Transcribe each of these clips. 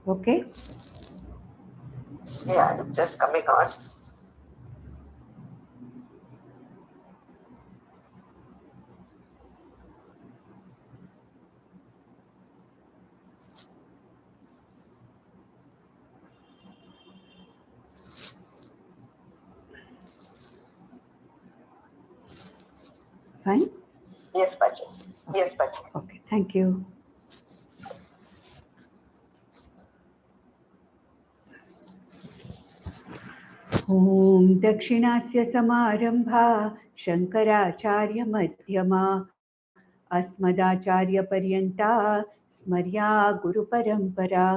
Okay? Yeah, it's just coming on. Fine? Yes, Pachi. Yes, Pachi. Okay, thank you. ॐ दक्षिणास्य समारम्भा शङ्कराचार्यमध्यमा अस्मदाचार्यपर्यन्ता स्मर्या गुरुपरम्परा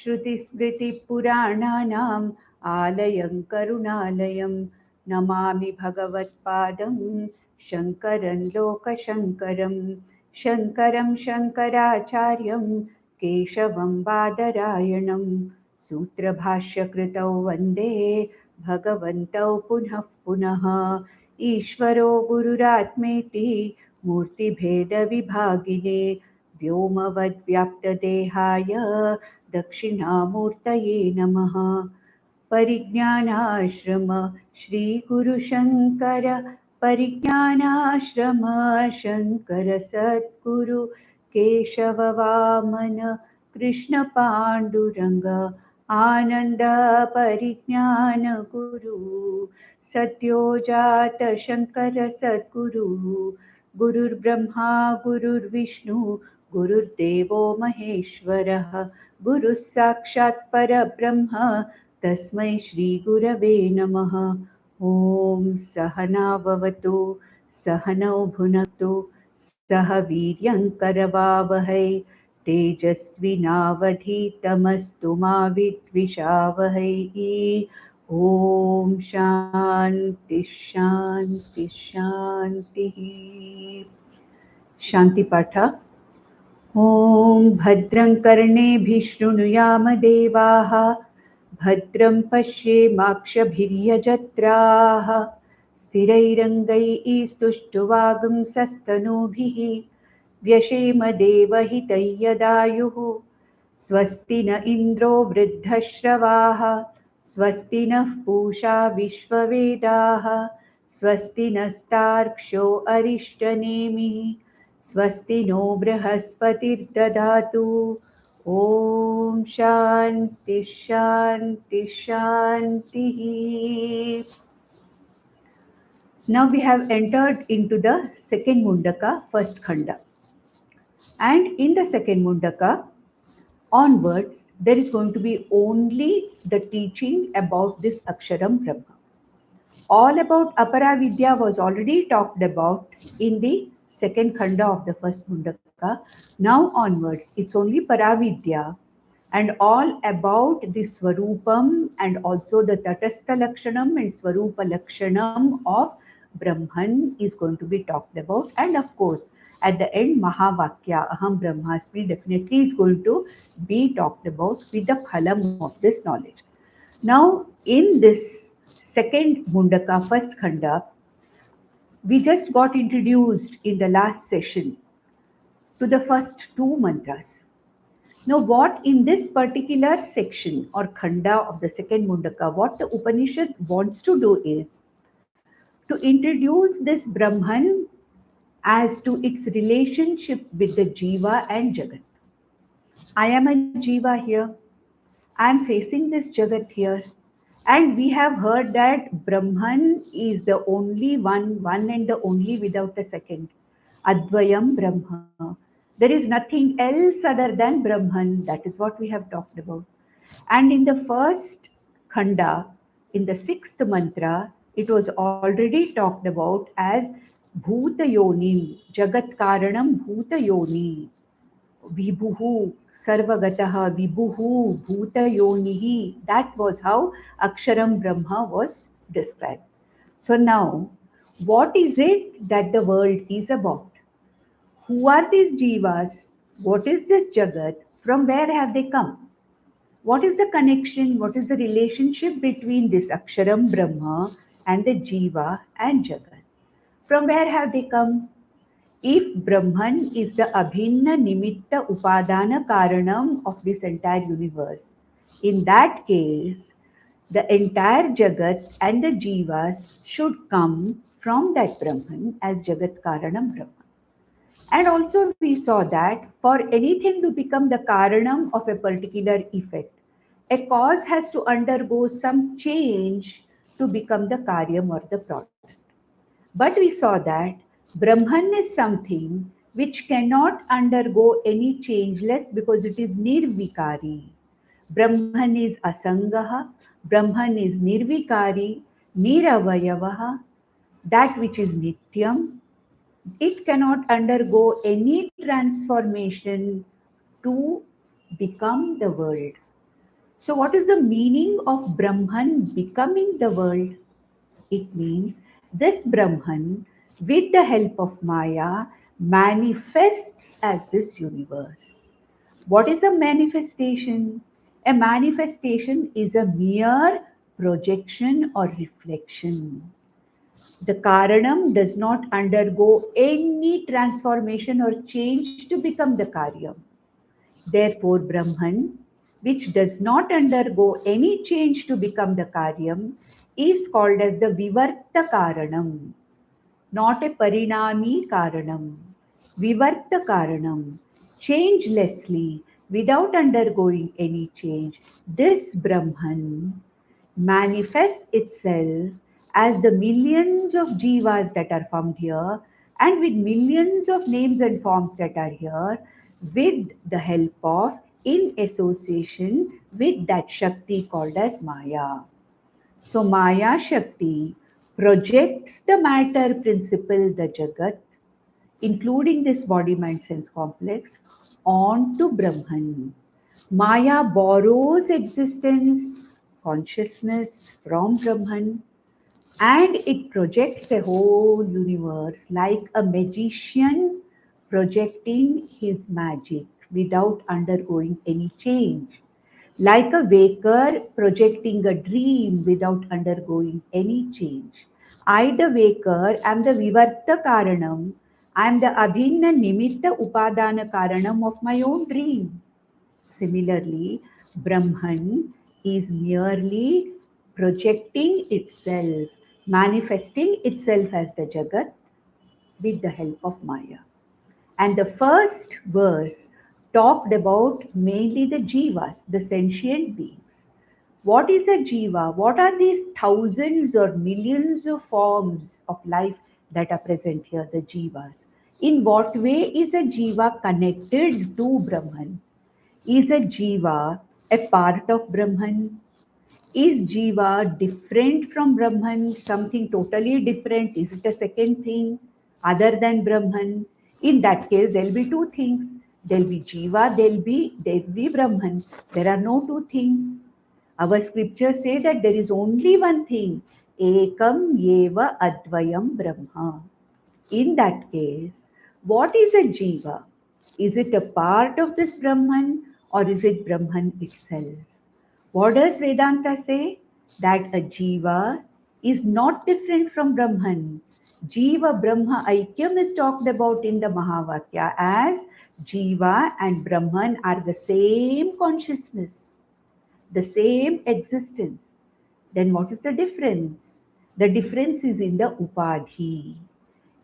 श्रुतिस्मृतिपुराणानाम् आलयं करुणालयं नमामि भगवत्पादं शङ्करं लोकशङ्करं शङ्करं शङ्कराचार्यं केशवं बादरायणं सूत्रभाष्यकृतौ वन्दे भगवन्तौ पुनः पुनः ईश्वरो गुरुरात्मेति मूर्तिभेदविभागिने व्योमवद्व्याप्तदेहाय दक्षिणामूर्तये नमः। परिज्ञानाश्रम श्रीगुरुशङ्कर परिज्ञानाश्रम शङ्कर सद्गुरु केशववामन कृष्णपाण्डुरङ्ग आनन्द परिज्ञान गुरु सद्योजात शङ्कर सद्गुरु गुरुर्ब्रह्मा गुरुर्विष्णु गुरुर्देवो महेश्वरः गुरुः साक्षात् परब्रह्म तस्मै श्रीगुरवे नमः। ॐ सहना भवतु सहनौ भुनक्तु सह वीर्यङ्करवावहै तेजस्विनावधीतमस्तु मा विद्विषावहै। ॐ शान्ति शान्ति शान्तिः। शान्तिपाठ। ॐ भद्रं कर्णेभिः शृणुयाम देवाः भद्रं पश्येमाक्षभिर्यजत्राः स्थिरैरङ्गैः स्तुष्टुवागुंसस्तनूभिः व्यशेम देवहितं यदायुः स्वस्ति न इन्द्रो वृद्धश्रवाः स्वस्ति नः पूषा विश्ववेदाः स्वस्ति नस्तार्क्ष्यो अरिष्टनेमिः स्वस्ति नो बृहस्पतिर्ददातु। ॐ शान्ति शान्ति शान्तिः। Now we have entered into the second Mundaka, first Khanda. And in the second Mundaka, onwards, there is going to be only the teaching about this Aksharam Brahma. All about Aparavidya was already talked about in the second Khanda of the first Mundaka. Now onwards, it's only Paravidya and all about the Swarupam and also the Tatastha Lakshanam and Swarupa Lakshanam of Brahman is going to be talked about. And of course, at the end, Mahavakya, Aham Brahmasmi, definitely is going to be talked about with the phalam of this knowledge. Now, in this second Mundaka, first Khanda, we just got introduced in the last session to the first two mantras. Now, what in this particular section or Khanda of the second Mundaka, what the Upanishad wants to do is to introduce this Brahman as to its relationship with the Jiva and Jagat. I am a Jiva here. I am facing this Jagat here. And we have heard that Brahman is the only one and the only without a second. Advayam Brahma. There is nothing else other than Brahman. That is what we have talked about. And in the first Khanda, in the sixth mantra, it was already talked about as Bhuta Yonim, Jagat Karanam Bhuta Yoni, Vibhuhu, Sarvagataha, Vibhuhu, Bhuta Yonihi. That was how Aksharam Brahma was described. So now, what is it that the world is about? Who are these jivas? What is this Jagat? From where have they come? What is the connection? What is the relationship between this Aksharam Brahma and the Jiva and Jagat? From where have they come? If Brahman is the Abhinna Nimitta Upadana Karanam of this entire universe, In that case, the entire Jagat and the Jivas should come from that Brahman as Jagat Karanam Brahman. And also we saw that for anything to become the Karanam of a particular effect, a cause has to undergo some change to become the Karyam or the product. But we saw that Brahman is something which cannot undergo any changeless because it is nirvikari. Brahman is asangaha, Brahman is nirvikari, niravayavaha, that which is nityam. It cannot undergo any transformation to become the world. So, what is the meaning of Brahman becoming the world? It means this Brahman, with the help of Maya, manifests as this universe. What is a manifestation? A manifestation is a mere projection or reflection. The Karanam does not undergo any transformation or change to become the Karyam. Therefore, Brahman, which does not undergo any change to become the Karyam, is called as the Vivarta Karanam, not a Parinami Karanam. Vivarta Karanam, changelessly, without undergoing any change. This Brahman manifests itself as the millions of jivas that are found here and with millions of names and forms that are here with the help of in association with that Shakti called as Maya. So Maya Shakti projects the matter principle, the Jagat, including this body mind sense complex, onto Brahman. Maya borrows existence, consciousness from Brahman, and it projects a whole universe like a magician projecting his magic without undergoing any change, like a waker projecting a dream without undergoing any change. I, the waker, am the Vivarta Karanam. I am the Abhinna Nimitta Upadana Karanam of my own dream. Similarly, Brahman is merely projecting itself, manifesting itself as the Jagat with the help of Maya. And the first verse talked about mainly the jivas, the sentient beings. What is a jiva? What are these thousands or millions of forms of life that are present here, the jivas? In what way is a jiva connected to Brahman? Is a jiva a part of Brahman? Is Jiva different from Brahman, something totally different? Is it a second thing other than Brahman? In that case, there'll be two things. There'll be Jiva, there'll be Brahman. There are no two things. Our scriptures say that there is only one thing. Ekam Yeva Advayam Brahma. In that case, what is a Jiva? Is it a part of this Brahman or is it Brahman itself? What does Vedanta say? That a jiva is not different from Brahman. Jiva Brahma Aikyam is talked about in the Mahavakya as Jiva and Brahman are the same consciousness, the same existence. Then what is the difference? The difference is in the Upadhi.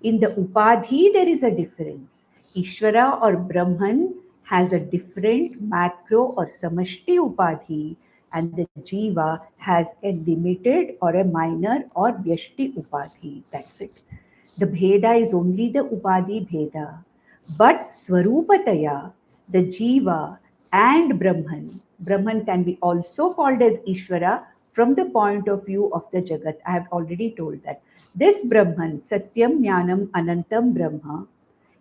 In the Upadhi, there is a difference. Ishvara or Brahman has a different macro or samashti Upadhi, and the Jiva has a limited or a minor or vyashti Upadhi. That's it. The Bheda is only the Upadhi Bheda. But Swarupataya, the Jiva and Brahman can be also called as Ishvara from the point of view of the Jagat. I have already told that. This Brahman, Satyam Jnanam Anantam Brahma,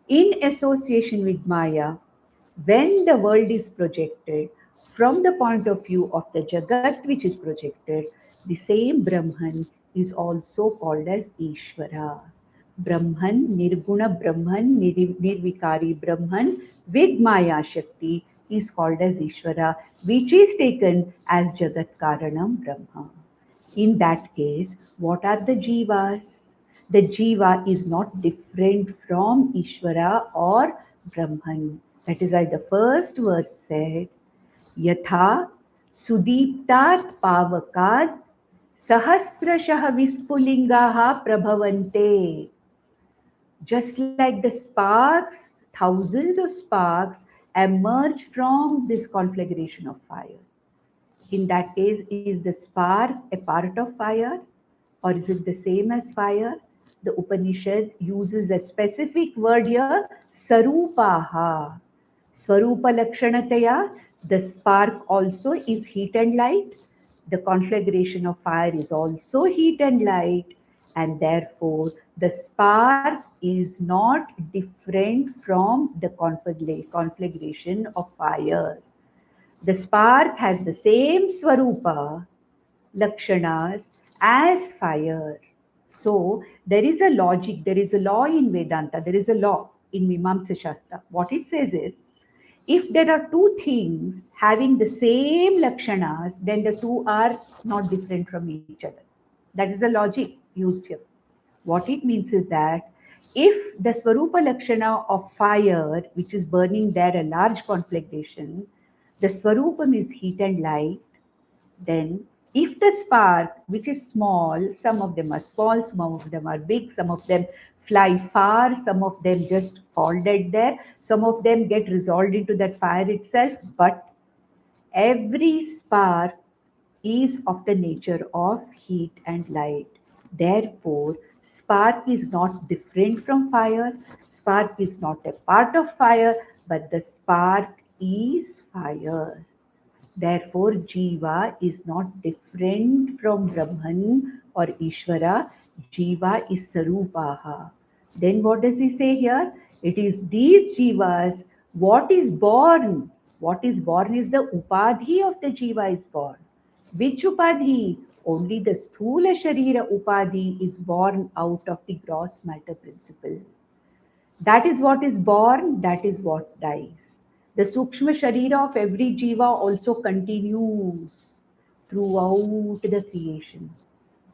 in association with Maya, when the world is projected from the point of view of the Jagat which is projected, the same Brahman is also called as Ishvara. Brahman, Nirguna Brahman, Nirvikari Brahman with Maya Shakti is called as Ishvara, which is taken as Jagat Karanam Brahma. In that case, what are the jivas? The jiva is not different from Ishvara or Brahman. That is why the first verse said, Yatha Sudiptat pavakat sahasrashah vispulingaha prabhavante. Just like the sparks, thousands of sparks emerge from this conflagration of fire. In that case, is the spark a part of fire or is it the same as fire? The Upanishad uses a specific word here, sarupaha. Swarupa lakshanataya, the spark also is heat and light. The conflagration of fire is also heat and light, and therefore the spark is not different from the conflagration of fire. The spark has the same swarupa, lakshanas as fire. So there is a logic, there is a law in Vedanta, there is a law in Mimamsa Shastra. What it says is, if there are two things having the same lakshanas, then the two are not different from each other. That is the logic used here. What it means is that if the Swarupa Lakshana of fire, which is burning there, a large conflagration, the Swarupam is heat and light, then if the spark, which is small, some of them are small, some of them are big, some of them fly far, some of them just fall dead there, some of them get resolved into that fire itself, but every spark is of the nature of heat and light. Therefore, spark is not different from fire, spark is not a part of fire, but the spark is fire. Therefore, Jiva is not different from Brahman or Ishvara. Jiva is Sarupaha. Then what does he say here? It is these Jivas, what is born? What is born is the Upadhi of the Jiva is born. Which Upadhi? Only the Sthula Sharira Upadhi is born out of the gross matter principle. That is what is born, that is what dies. The Sukshma Sharira of every Jiva also continues throughout the creation.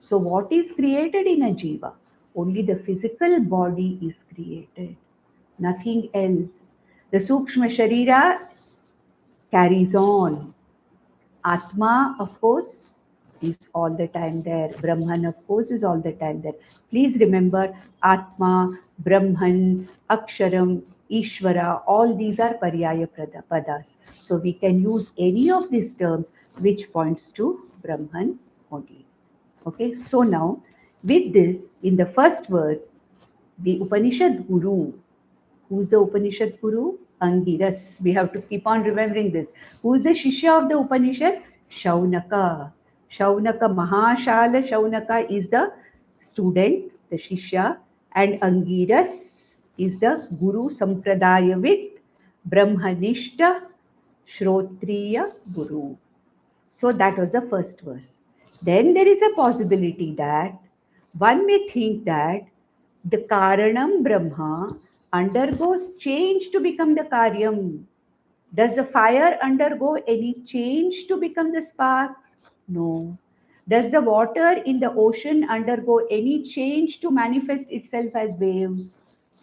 So, what is created in a Jiva? Only the physical body is created, nothing else. The Sukshma Sharira carries on. Atma, of course, is all the time there. Brahman, of course, is all the time there. Please remember Atma, Brahman, Aksharam, Ishvara, all these are Paryaya Padas. So we can use any of these terms which points to Brahman only. Okay, so now with this, in the first verse, the Upanishad Guru. Who's the Upanishad Guru? Angiras. We have to keep on remembering this. Who's the Shishya of the Upanishad? Shaunaka. Shaunaka, Mahashala Shaunaka is the student, the Shishya, and Angiras is the Guru Sampradaya with Brahmanishta Shrotriya Guru. So that was the first verse. Then there is a possibility that one may think that the Karanam Brahma undergoes change to become the Karyam. Does the fire undergo any change to become the sparks? No. Does the water in the ocean undergo any change to manifest itself as waves?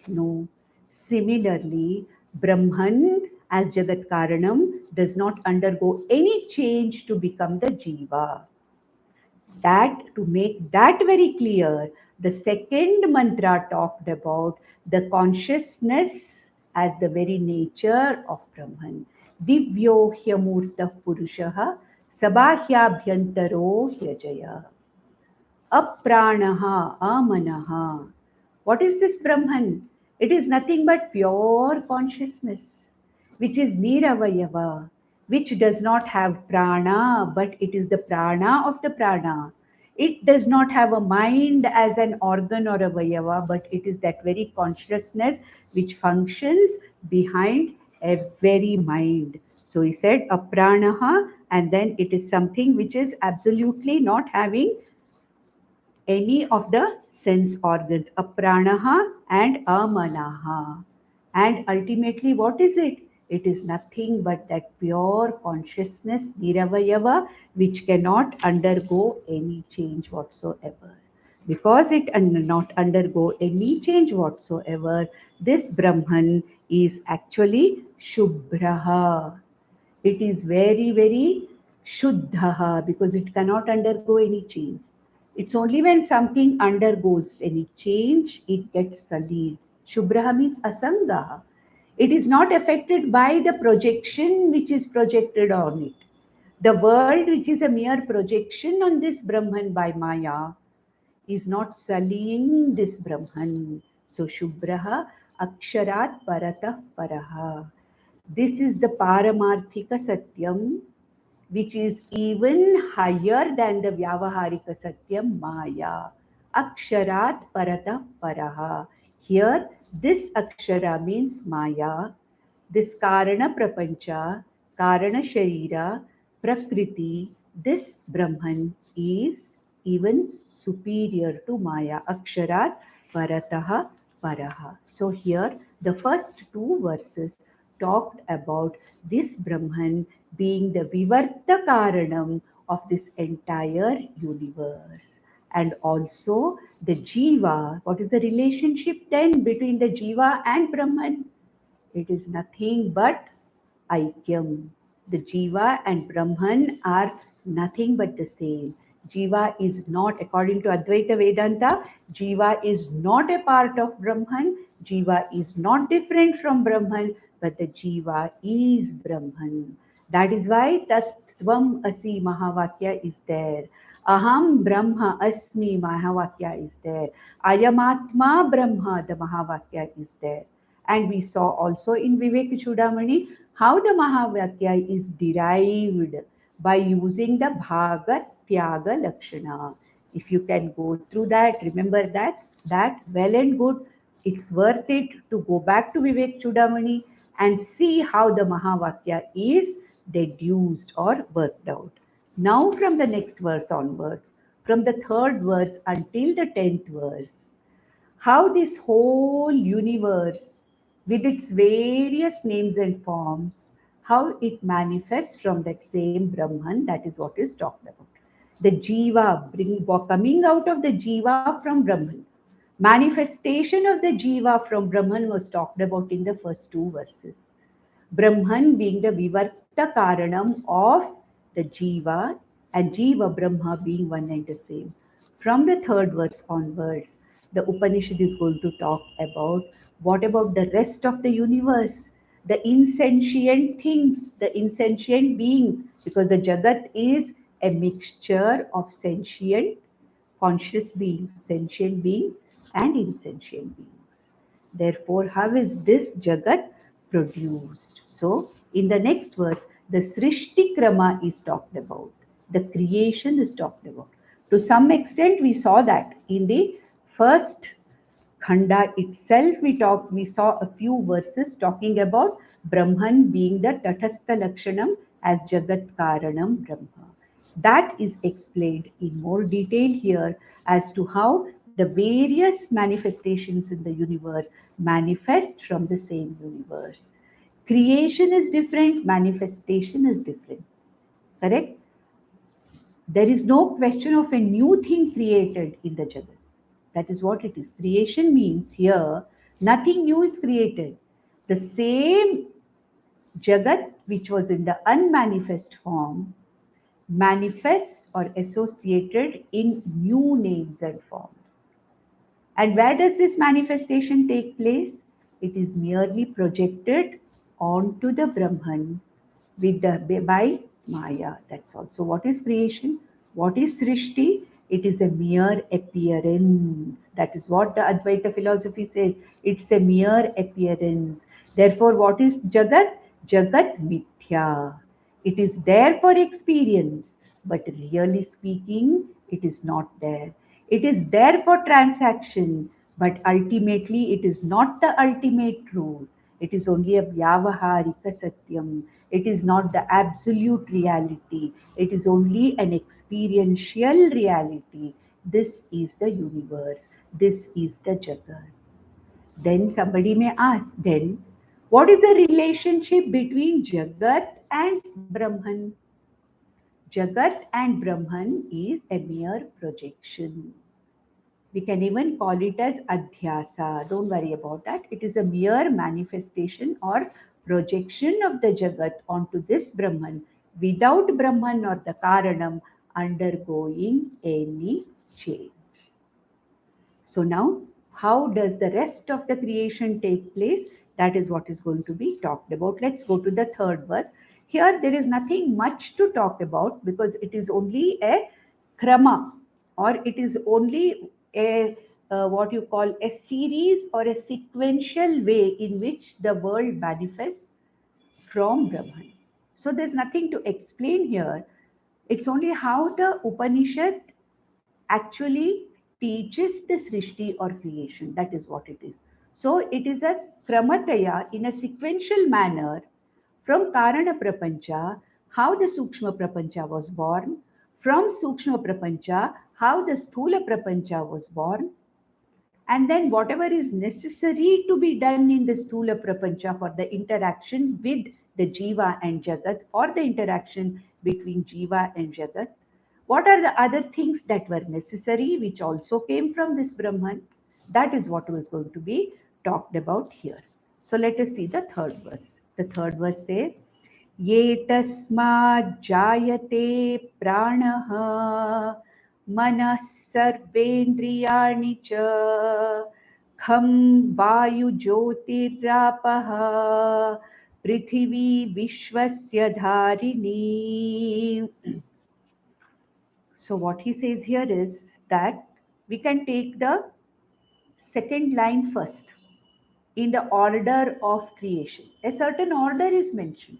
No. Similarly, Brahman as Jagat Karanam does not undergo any change to become the Jiva. That, to make that very clear, the second mantra talked about the consciousness as the very nature of Brahman. Divyo hyamurta purushaha sabhahyabhyantaro hyajaya. Apranaha amanaha. What is this Brahman? It is nothing but pure consciousness, which is Niravayava, which does not have prana, but it is the prana of the prana. It does not have a mind as an organ or a vayava, but it is that very consciousness which functions behind a very mind. So he said apranaha, and then it is something which is absolutely not having any of the sense organs, apranaha and amanaha. And ultimately, what is it? It is nothing but that pure consciousness, niravayava, which cannot undergo any change whatsoever. Because it not undergo any change whatsoever, this Brahman is actually Shubhraha. It is very, very Shuddha, because it cannot undergo any change. It's only when something undergoes any change, it gets sullied. Shubhra means asangaha. It is not affected by the projection which is projected on it. The world, which is a mere projection on this Brahman by Maya, is not sullying this Brahman. So Shubhraha Aksharat Paratah Paraha. This is the Paramarthika Satyam, which is even higher than the Vyavaharika Satyam Maya. Aksharat Paratah Paraha. Here, this Akshara means Maya. This Karana Prapancha, Karana Sharira, Prakriti, this Brahman is even superior to Maya. Aksharat Parataha Paraha. So here the first two verses talked about this Brahman being the Vivarta Karanam of this entire universe. And also the Jiva. What is the relationship then between the Jiva and Brahman? It is nothing but Aikyam. The Jiva and Brahman are nothing but the same. Jiva is not, according to Advaita Vedanta, Jiva is not a part of Brahman. Jiva is not different from Brahman, but the Jiva is Brahman. That is why Tattvam Asi Mahavakya is there. Aham Brahma Asmi Mahavakya is there. Ayamatma Brahma, the Mahavakya is there. And we saw also in Vivek Chudamani how the Mahavakya is derived by using the Bhaga Tyaga Lakshana. If you can go through that, remember that well and good. It's worth it to go back to Vivek Chudamani and see how the Mahavakya is deduced or worked out. Now from the next verse onwards, from the third verse until the 10th verse, how this whole universe, with its various names and forms, how it manifests from that same Brahman, that is what is talked about. The Jiva, coming out of the Jiva from Brahman. Manifestation of the Jiva from Brahman was talked about in the first two verses. Brahman being the Vivarta Karanam of the Jiva, and Jiva Brahma being one and the same. From the third verse onwards, the Upanishad is going to talk about what about the rest of the universe, the insentient things, the insentient beings, because the Jagat is a mixture of sentient, conscious beings, sentient beings, and insentient beings. Therefore, how is this Jagat produced? So, in the next verse, the Srishti Krama is talked about, the creation is talked about. To some extent, we saw that in the first Khanda itself, we saw a few verses talking about Brahman being the Tathastha Lakshanam as Jagat Karanam Brahma. That is explained in more detail here as to how the various manifestations in the universe manifest from the same universe. Creation is different, manifestation is different. Correct? There is no question of a new thing created in the Jagat. That is what it is. Creation means here nothing new is created. The same Jagat which was in the unmanifest form manifests or associated in new names and forms. And where does this manifestation take place? It is merely projected onto the Brahman by Maya. That's also what is creation. What is Srishti? It is a mere appearance. That is what the Advaita philosophy says. It's a mere appearance. Therefore, what is Jagat? Jagat Mithya. It is there for experience, but really speaking, it is not there. It is there for transaction, but ultimately it is not the ultimate truth. It is only a vyavaharika satyam. It is not the absolute reality. It is only an experiential reality. This is the universe. This is the Jagat. Then somebody may ask, then what is the relationship between Jagat and Brahman? Jagat and Brahman is a mere projection. We can even call it as adhyasa. Don't worry about that. It is a mere manifestation or projection of the Jagat onto this Brahman, without Brahman or the Karanam undergoing any change. So now, how does the rest of the creation take place? That is what is going to be talked about. Let's go to the third verse. Here, there is nothing much to talk about because it is only a krama, or it is only a what you call a series or a sequential way in which the world manifests from Brahman. So there's nothing to explain here. It's only how the Upanishad actually teaches the Srishti or creation. That is what it is. So it is a kramataya in a sequential manner from Karana Prapancha, how the Sukshma Prapancha was born, from Sukshma Prapancha, how the Sthula Prapancha was born, and then whatever is necessary to be done in the Sthula Prapancha for the interaction with the Jiva and Jagat, or the interaction between Jiva and Jagat. What are the other things that were necessary, which also came from this Brahman? That is what was going to be talked about here. So let us see the third verse. The third verse says, ये तस्मात् जायते प्राणः मनः सर्वेन्द्रियाणि च खं वायुज्योतिरापः पृथिवी विश्वस्य धारिणी. So what he says here is that we can take the second line first in the order of creation. A certain order is mentioned.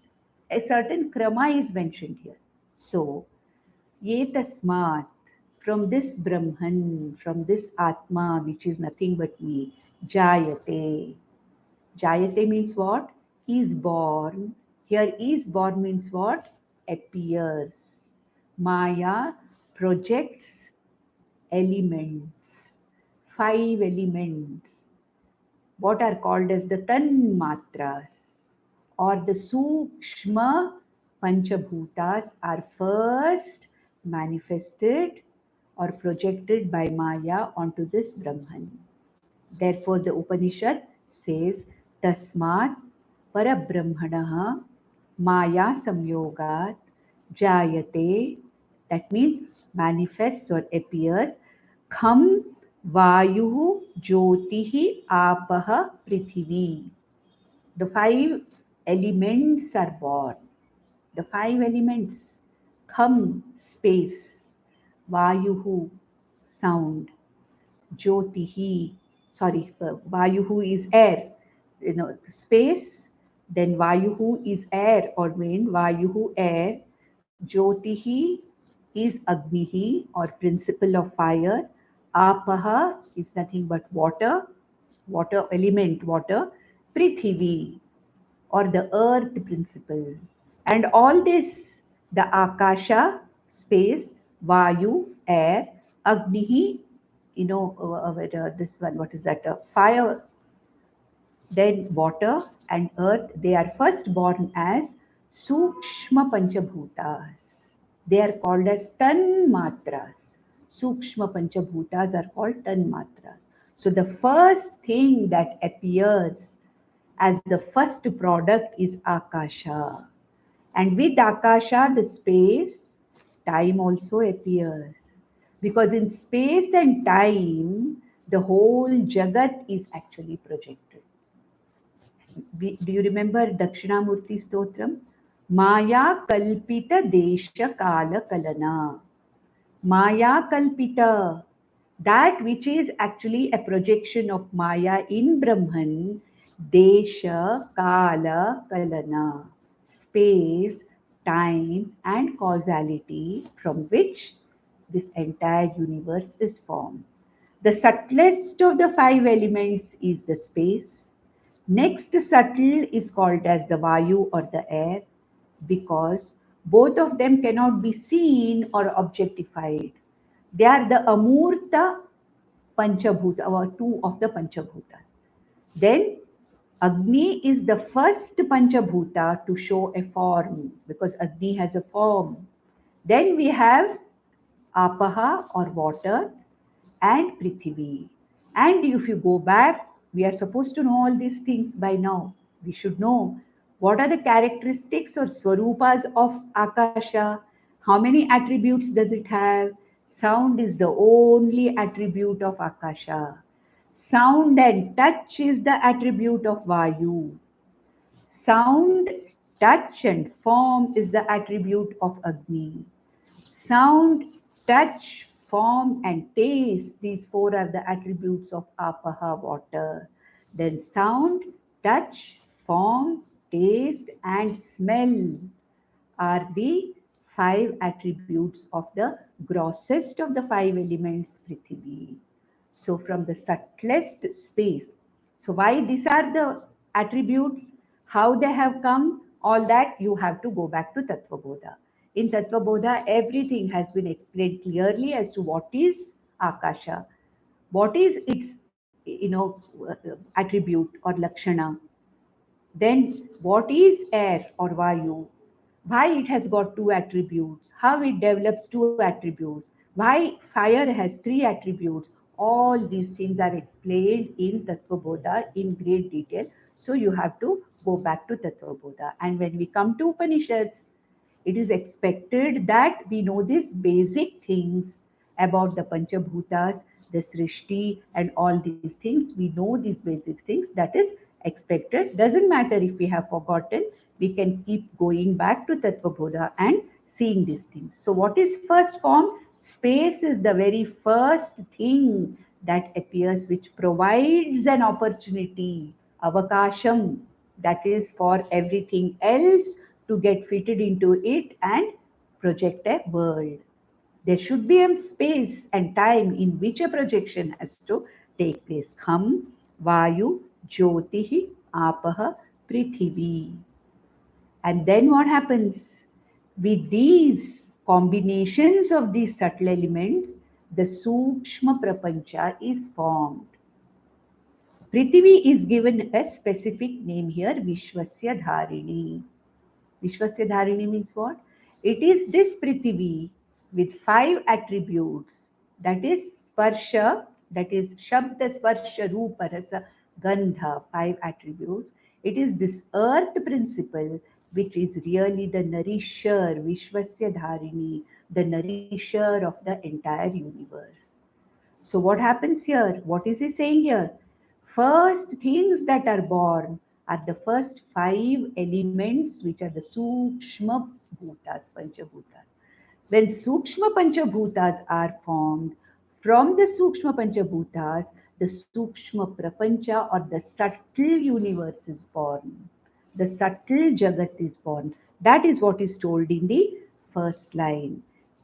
A certain krama is mentioned here. So, ye tasmat, from this Brahman, from this Atma, which is nothing but me, jayate. Jayate means what? Is born. Here is born means what? Appears. Maya projects elements. 5 elements. What are called as the tanmatras, or the sukshma panchabhutas, are first manifested or projected by Maya onto this Brahman. Therefore, the Upanishad says, Tasmat Parabrahmanaha Maya Samyogat Jayate, that means manifests or appears, Kham Vayuhu Jyotihi Apaha Prithivi. The 5 elements are born. The 5 elements: Kham, space; Vayuhu, sound; Jyotihi, Vayuhu is air, space, then Vayuhu is air or wind, Vayuhu air, Jyotihi is Agnihi or principle of fire, Apaha is nothing but water, water element, water, Prithivi or the earth principle. And all this, the Akasha, space, Vayu, air, Agnihi, this one, what is that? Fire, then water and earth, they are first born as Sukshma Panchabhutas. They are called as Tanmatras. Sukshma Panchabhutas are called Tanmatras. So the first thing that appears as the first product is Akasha. And with Akasha, the space, time also appears. Because in space and time, the whole Jagat is actually projected. Do you remember Dakshinamurti Stotram? Maya Kalpita Desha Kala Kalana. Maya Kalpita, that which is actually a projection of Maya in Brahman, Desha Kala Kalana, space, time, and causality from which this entire universe is formed. The subtlest of the 5 elements is the space. Next subtle is called as the Vayu or the air, because both of them cannot be seen or objectified. They are the Amurta Panchabhuta, or 2 of the Panchabhuta. Then Agni is the first Panchabhuta to show a form, because Agni has a form. Then we have Apaha or water and Prithivi. And if you go back, we are supposed to know all these things by now. We should know What are the characteristics or swarupas of Akasha? How many attributes does it have? Sound is the only attribute of Akasha. Sound and touch is the attribute of Vayu. Sound, touch and form is the attribute of Agni. Sound, touch, form and taste, these four are the attributes of Apaha, water. Then sound, touch, form, taste and smell are the five attributes of the grossest of the five elements, Prithvi. So from the subtlest space. So why these are the attributes, how they have come, all that you have to go back to Tattva Bodha. In Tattva Bodha, everything has been explained clearly as to what is Akasha, what is its attribute or Lakshana, then what is air or Vayu, why it has got two attributes, how it develops two attributes, why fire has three attributes. All these things are explained in Tattva Bodha in great detail. So you have to go back to Tattva Bodha. And when we come to Upanishads, it is expected that we know these basic things about the Panchabhutas, the Srishti, and all these things. We know these basic things. That is expected. Doesn't matter if we have forgotten, we can keep going back to Tattva Bodha and seeing these things. So, what is first form? Space is the very first thing that appears, which provides an opportunity, avakasham, that is for everything else to get fitted into it and project a world. There should be a space and time in which a projection has to take place. Kham, Vayu, Jyotihi, Apaha, Prithivi. And then what happens? With these combinations of these subtle elements, the Sukshma Prapancha is formed. Prithivi is given a specific name here, Vishwasya Dharini. Vishwasya Dharini means what? It is this Prithivi with five attributes, that is Sparsha, that is Shabda, Sparsha, Rupa, Rasa, Gandha, five attributes. It is this earth principle which is really the nourisher, Vishwasya Dharini, the nourisher of the entire universe. So, what happens here? What is he saying here? First things that are born are the first five elements, which are the Sukshma Bhutas, Panchabhutas. When Sukshma Panchabhutas are formed, from the Sukshma Panchabhutas, the Sukshma Prapancha or the subtle universe is born. The subtle Jagat is born. That is what is told in the first line.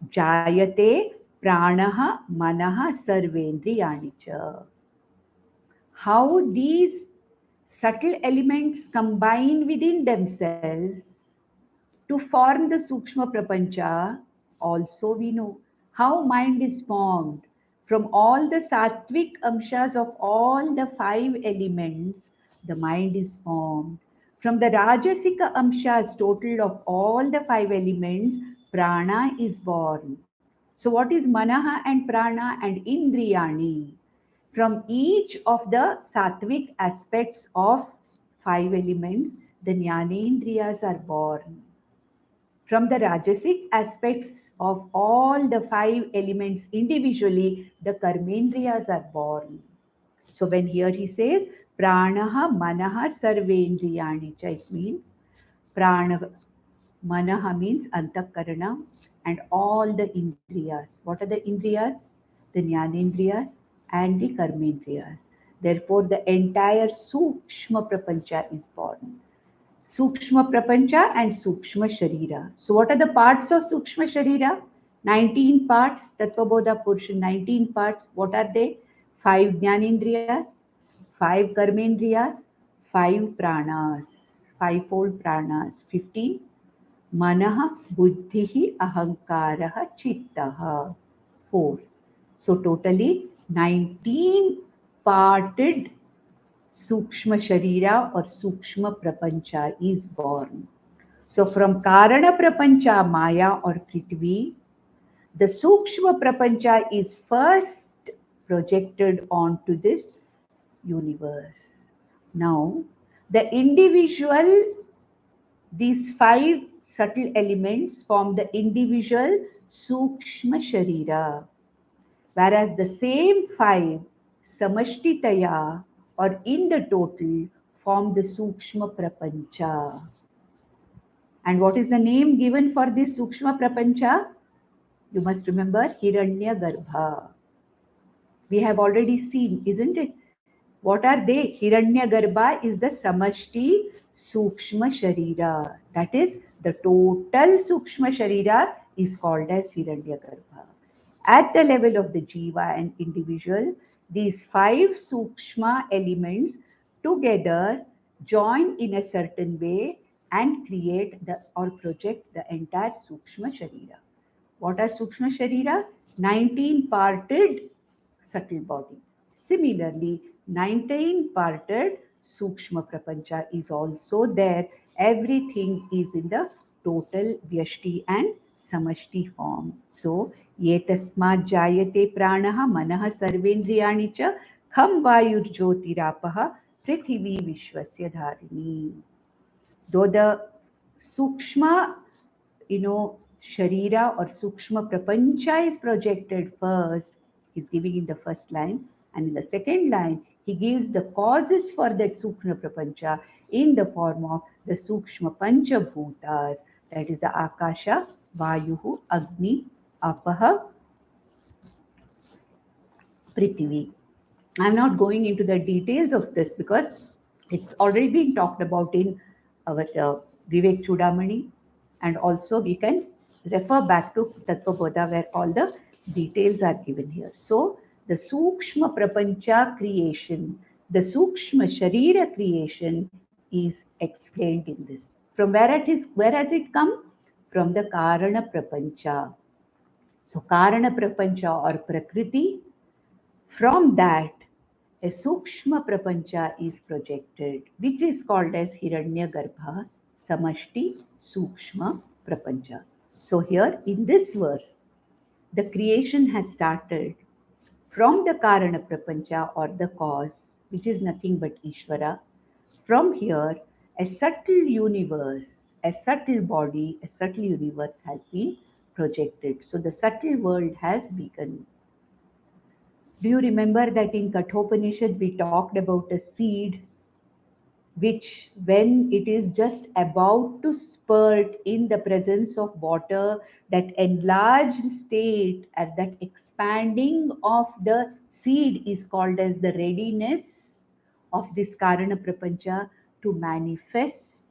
Jayate pranaha manaha sarvendriyani cha. How these subtle elements combine within themselves to form the Sukshma Prapancha, also we know how mind is formed. From all the sattvic amshas of all the five elements, the mind is formed. From the Rajasika amshas, total of all the five elements, prana is born. So, what is Manaha and Prana and Indriyani? From each of the sattvic aspects of five elements, the Jnanendriyas are born. From the Rajasic aspects of all the five elements individually, the Karmendriyas are born. So when here he says Pranaha Manaha Sarvendriyani, it means Prana, Manaha means Antakarana and all the Indriyas. What are the Indriyas? The Jnanendriyas and the Karmendriyas. Therefore, the entire Sukshma Prapancha is born. Sukshma Prapancha and Sukshma Sharira. So, what are the parts of Sukshma Sharira? 19 parts, Tattvabodha portion, 19 parts. What are they? 5 Jnanendriyas, 5 Karmendriyas, 5 Pranas, 5-fold Pranas, 15. Manaha, Buddhihi, Ahankaraha, Chittaha, 4. So, totally 19 parted Sukshma Sharira or Sukshma Prapancha is born. So from Karana Prapancha, Maya or Prithvi, the Sukshma Prapancha is first projected onto this universe. Now, the individual These 5 subtle elements form the individual Sukshma Sharira, whereas the same 5 Samashtitaya or in the total form the Sukshma Prapancha. And what is the name given for this Sukshma Prapancha? You must remember Hiranyagarbha. We have already seen, isn't it? What are they? Hiranyagarbha is the Samashti Sukshma Sharira. That is, the total Sukshma Sharira is called as Hiranyagarbha. At the level of the Jiva and individual, these 5 Sukshma elements together join in a certain way and create the or project the entire Sukshma Sharira. What are Sukshma Sharira? 19 parted subtle body. Similarly, 19 parted Sukshma Prapancha is also there. Everything is in the total Vyashti and Samashti form. So, Yetasmat Jayate Pranaha Manaha Sarvendriyani cha Kham Vayur Jyotirapaha Prithivi Vishwasya Dharini. Though the Sukshma, Sharira or Sukshma Prapancha is projected first, he's giving in the first line, and in the second line, he gives the causes for that Sukshma Prapancha in the form of the Sukshma Panchabhutas, that is the Akasha, Vayuhu, Agni, Apaha, Prithvi. I'm not going into the details of this because it's already been talked about in our Vivek Chudamani, and also we can refer back to Tattva Bodha where all the details are given here. So, the Sukshma Prapancha creation, the Sukshma Sharira creation is explained in this. From where has it come? From the Karana Prapancha. So, Karana Prapancha or Prakriti, from that, a Sukshma Prapancha is projected, which is called as Hiranyagarbha Samashti Sukshma Prapancha. So, here in this verse, the creation has started from the Karana Prapancha or the cause, which is nothing but Ishvara. From here, a subtle universe, a subtle body, a subtle universe has been projected. So, the subtle world has begun. Do you remember that in Kathopanishad we talked about a seed which, when it is just about to spurt in the presence of water, that enlarged state and that expanding of the seed is called as the readiness of this Karana Prapancha to manifest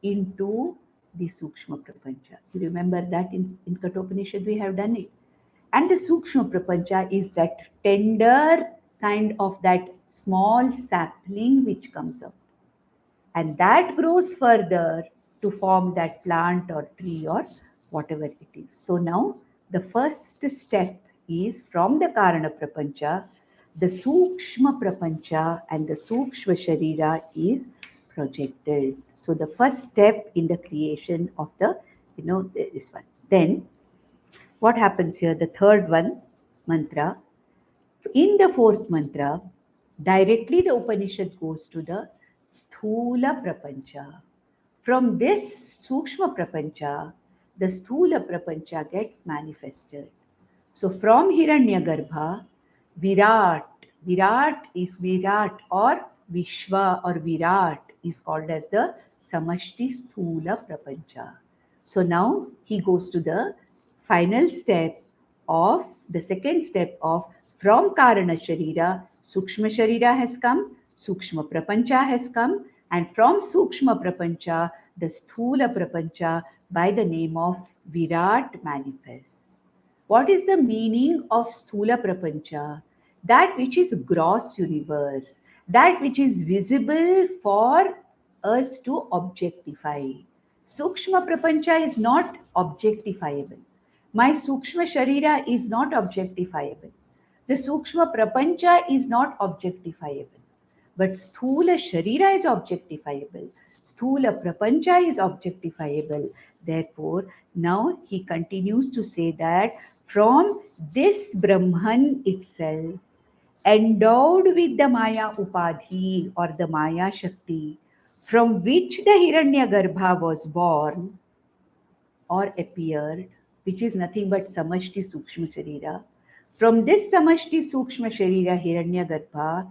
into the Sukshma Prapancha. You remember that in Kathopanishad we have done it. And the Sukshma Prapancha is that tender kind of that small sapling which comes out. And that grows further to form that plant or tree or whatever it is. So now the first step is from the Karana Prapancha, the Sukshma Prapancha and the Sukshma Sharira is projected. So the first step in the creation of this one. Then what happens here? The third one, mantra. In the fourth mantra, directly the Upanishad goes to the Sthula Prapancha. From this Sukshma Prapancha, the Sthula Prapancha gets manifested. So from Hiranyagarbha, Virat is Virat or Vishwa or Virat is called as the Samashti Sthula Prapancha. So now he goes to the final step of the second step of from Karana Sharira, Sukshma Sharira has come, Sukshma Prapancha has come, and from Sukshma Prapancha, the Sthula Prapancha by the name of Virat manifests. What is the meaning of Sthula Prapancha? That which is gross universe, that which is visible for us to objectify. Sukshma Prapancha is not objectifiable. My Sukshma Sharira is not objectifiable. The Sukshma Prapancha is not objectifiable. But Sthula Sharira is objectifiable. Sthula Prapancha is objectifiable. Therefore, now he continues to say that from this Brahman itself, endowed with the Maya Upadhi or the Maya Shakti, from which the Hiranyagarbha was born or appeared, which is nothing but Samashti Sukshma Sharira. From this Samashti Sukshma Sharira Hiranyagarbha,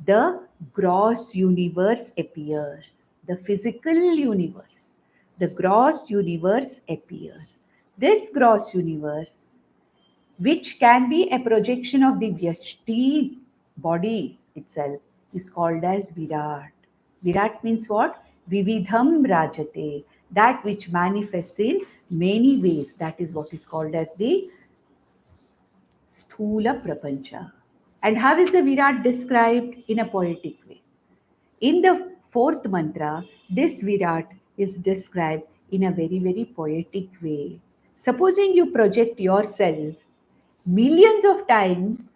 the gross universe appears, the physical universe, the gross universe appears. This gross universe, which can be a projection of the Vyashti body itself, is called as Virat. Virat means what? Vividham Rajate, that which manifests in many ways. That is what is called as the Sthula Prapancha. And how is the Virat described? In a poetic way. In the fourth mantra, this Virat is described in a very, very poetic way. Supposing you project yourself millions of times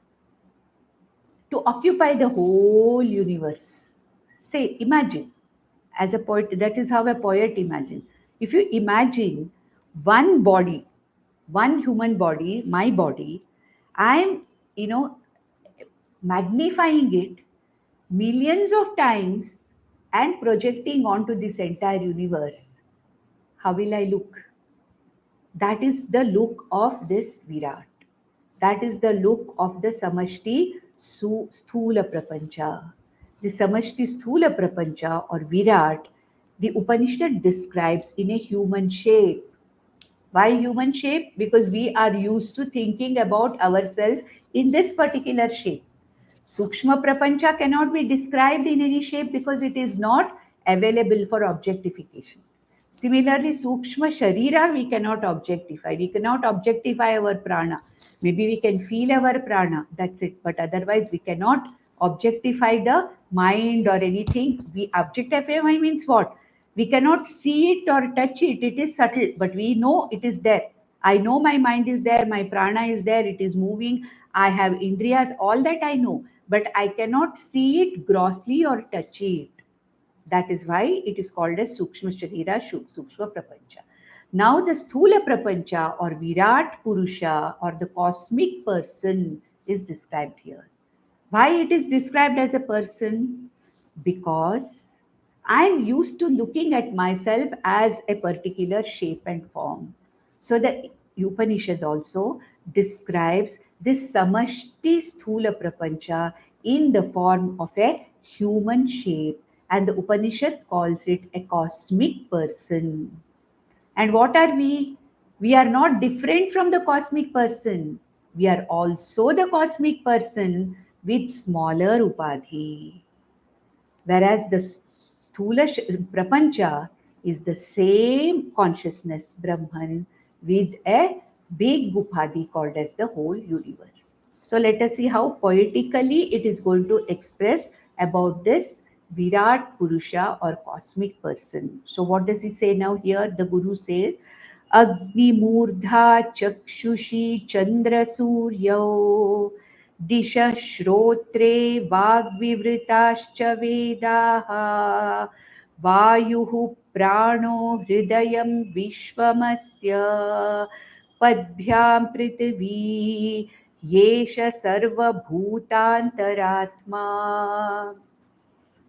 to occupy the whole universe. Say, imagine, as a poet, that is how a poet imagines. If you imagine one body, one human body, my body, I'm, you know, magnifying it millions of times and projecting onto this entire universe. How will I look? That is the look of this Virat. That is the look of the Samashti Sthula Prapancha. The Samashti Sthula Prapancha or Virat, the Upanishad describes in a human shape. Why human shape? Because we are used to thinking about ourselves in this particular shape. Sukshma Prapancha cannot be described in any shape because it is not available for objectification. Similarly, Sukshma Sharira we cannot objectify. We cannot objectify our prana. Maybe we can feel our prana, that's it. But otherwise, we cannot objectify the mind or anything. We objectify means what? We cannot see it or touch it. It is subtle, but we know it is there. I know my mind is there, my prana is there, it is moving. I have indriyas, all that I know, but I cannot see it grossly or touch it. That is why it is called as Sukshma Sharira, Sukshma Prapancha. Now, the Sthula Prapancha or Virat Purusha or the cosmic person is described here. Why it is described as a person? Because I am used to looking at myself as a particular shape and form. So the Upanishad also describes this Samashti Sthula Prapancha in the form of a human shape, and the Upanishad calls it a cosmic person. And what are we? We are not different from the cosmic person. We are also the cosmic person with smaller upadhi. Whereas the Sthula Prapancha is the same consciousness, Brahman, with a big upadhi called as the whole universe. So let us see how poetically it is going to express about this Virat Purusha or cosmic person. So what does he say now here? The Guru says, Agni Murdha Chakshushi Chandra Suryo Disha Shrotre Vagvivritascha Vedaha Vayuhu Prano Hridayam Vishwamasya Padbhyam Prithvi Yesha Sarva Bhutantaratma.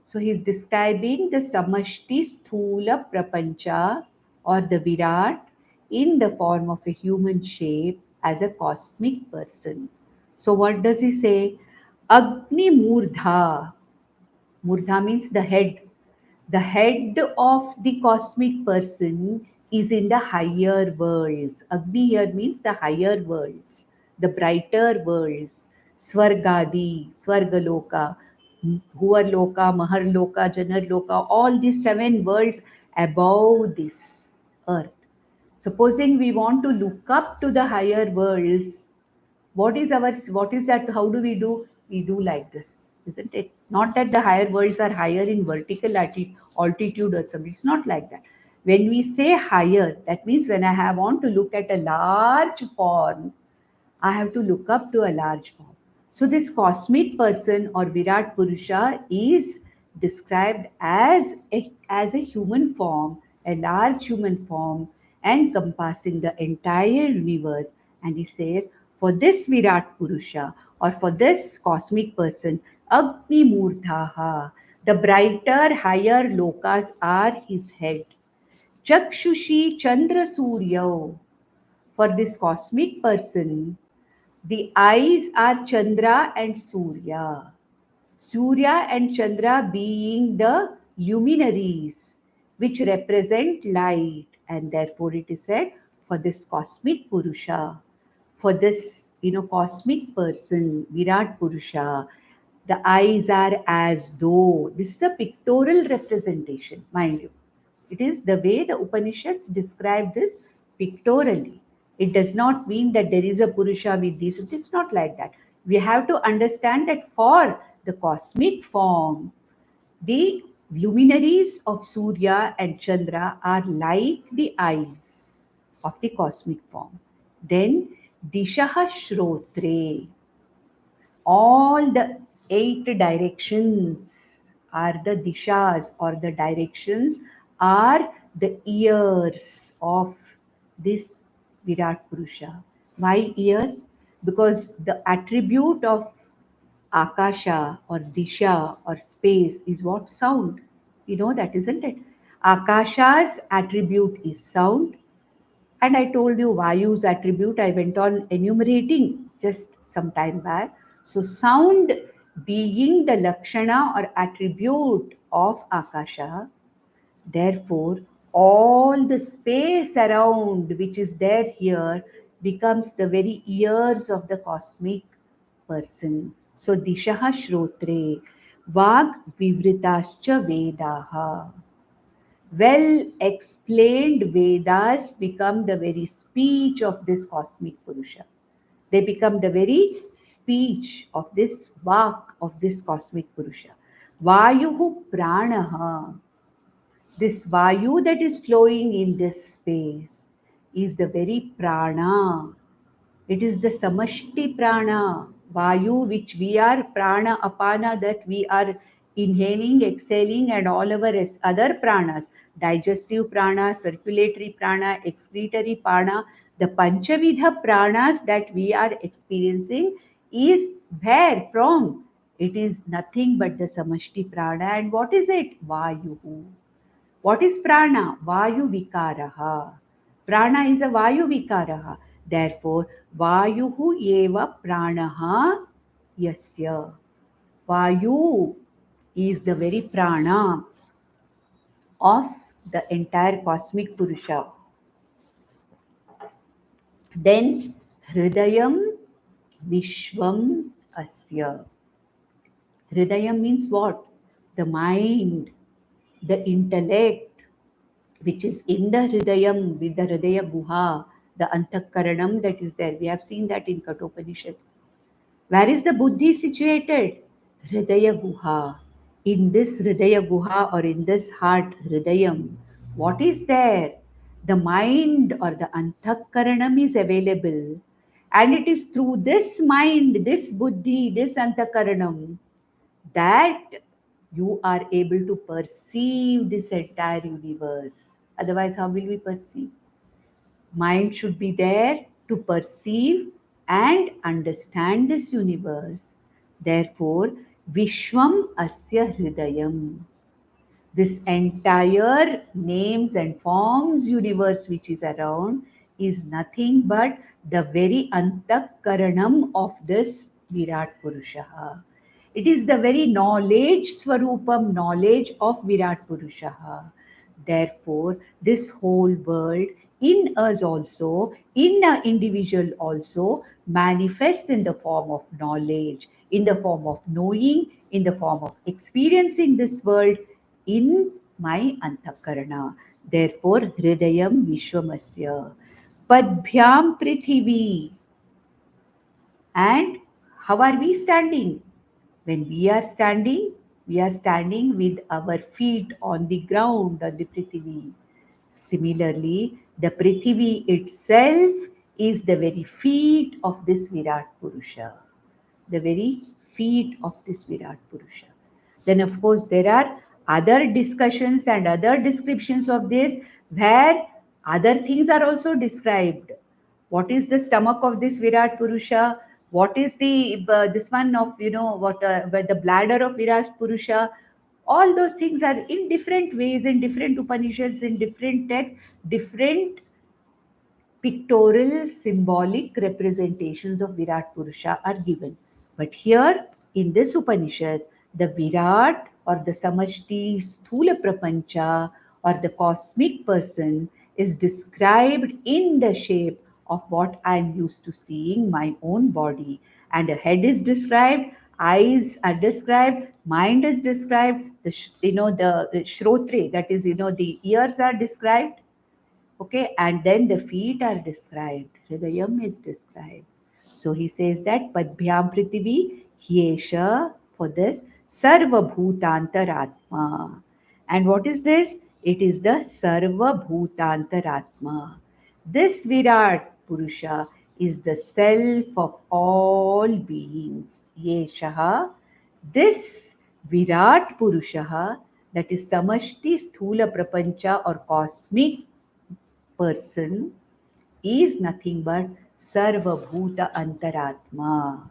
So he is describing the Samashti Sthula Prapancha or the Virat in the form of a human shape as a cosmic person. So what does he say? Agni Murdha. Murdha means the head. The head of the cosmic person is in the higher worlds. Agni here means the higher worlds, the brighter worlds. Svargadi, Svargaloka, Bhuvarloka, Maharloka, Janarloka, all these seven worlds above this earth. Supposing we want to look up to the higher worlds, what is that? How do? We do like this, isn't it? Not that the higher worlds are higher in vertical altitude or something. It's not like that. When we say higher, that means when I have want to look at a large form, I have to look up to a large form. So this cosmic person or Virat Purusha is described as a human form, a large human form, encompassing the entire universe. And he says, for this Virat Purusha or for this cosmic person, Agni Murdhaha, The brighter, higher lokas are his head. Chakshushi Chandra Surya. For this cosmic person, the eyes are Chandra and Surya. Surya and Chandra being the luminaries which represent light, and therefore it is said for this cosmic Purusha, for this cosmic person, Virat Purusha, the eyes are as though this is a pictorial representation, mind you. It is the way the Upanishads describe this pictorially. It does not mean that there is a Purusha with this. It's not like that. We have to understand that for the cosmic form, the luminaries of Surya and Chandra are like the eyes of the cosmic form. Then Dishaha Shrotre, all the 8 directions are the dishas, or the directions are the ears of this Virat Purusha. Why ears? Because the attribute of Akasha or Disha or space is what? Sound. You know that, isn't it? Akasha's attribute is sound, and I told you Vayu's attribute, I went on enumerating just some time back. So, sound being the Lakshana or attribute of Akasha, therefore, all the space around which is there here becomes the very ears of the cosmic person. So, Dishaha Shrotre, Vag Vivritascha Vedaha. Well explained Vedas become the very speech of this cosmic Purusha. They become the very speech of this Vak of this cosmic Purusha. Vayuhu Pranaha. This Vayu that is flowing in this space is the very Prana. It is the Samashti Prana, Vayu, which we are Prana Apana, that we are inhaling, exhaling, and all our other pranas, digestive prana, circulatory prana, excretory prana, the Panchavidha pranas that we are experiencing is where from? It is nothing but the Samashti Prana. And what is it? Vayu. What is prana? Vayu vikaraha. Prana is a vayu vikaraha. Therefore, vayuhu eva pranaha yasya. Vayu is the very prana of the entire cosmic Purusha. Then, hridayam vishwam asya. Hridayam means what? The mind, the intellect, which is in the Hridayam, with the Hridaya Guha, the Antakaranam that is there. We have seen that in Kathopanishad. Where is the Buddhi situated? Hridaya Guha. In this Hridaya Guha, or in this heart, Hridayam, what is there? The mind or the Antakaranam is available. And it is through this mind, this Buddhi, this Antakaranam, that you are able to perceive this entire universe. Otherwise, how will we perceive? Mind should be there to perceive and understand this universe. Therefore, Vishwam Asya Hridayam. This entire names and forms universe which is around is nothing but the very Antakaranam of this Virat Purusha. It is the very knowledge, Swarupam, knowledge of Virat Purusha. Therefore, this whole world in us also, in an individual also, manifests in the form of knowledge, in the form of knowing, in the form of experiencing this world in my antakarana. Therefore, hridayam vishwamasya. Padbhyam prithivi. And how are we standing? When we are standing with our feet on the ground, on the Prithvi. Similarly, the Prithvi itself is the very feet of this Virat Purusha. The very feet of this Virat Purusha. Then, of course, there are other discussions and other descriptions of this where other things are also described. What is the stomach of this Virat Purusha? What is the this one of where the bladder of Virat Purusha? All those things are in different ways, in different Upanishads, in different texts, different pictorial, symbolic representations of Virat Purusha are given. But here in this Upanishad, the Virat or the Samashti Sthula Prapancha or the cosmic person is described in the shape of what I am used to seeing, my own body. And a head is described, eyes are described, mind is described, the shrotre, that is, the ears are described. Okay, and then the feet are described. Hridayam is described. So he says that Padbhyam Prithivi Hyesha for this Sarva Bhutantaratma. And what is this? It is the Sarva Bhutantaratma. This Virat Purusha is the self of all beings. Yeshaha. This Virat Purusha, that is Samashti Sthula Prapancha or cosmic person, is nothing but Sarva Bhuta Antaratma.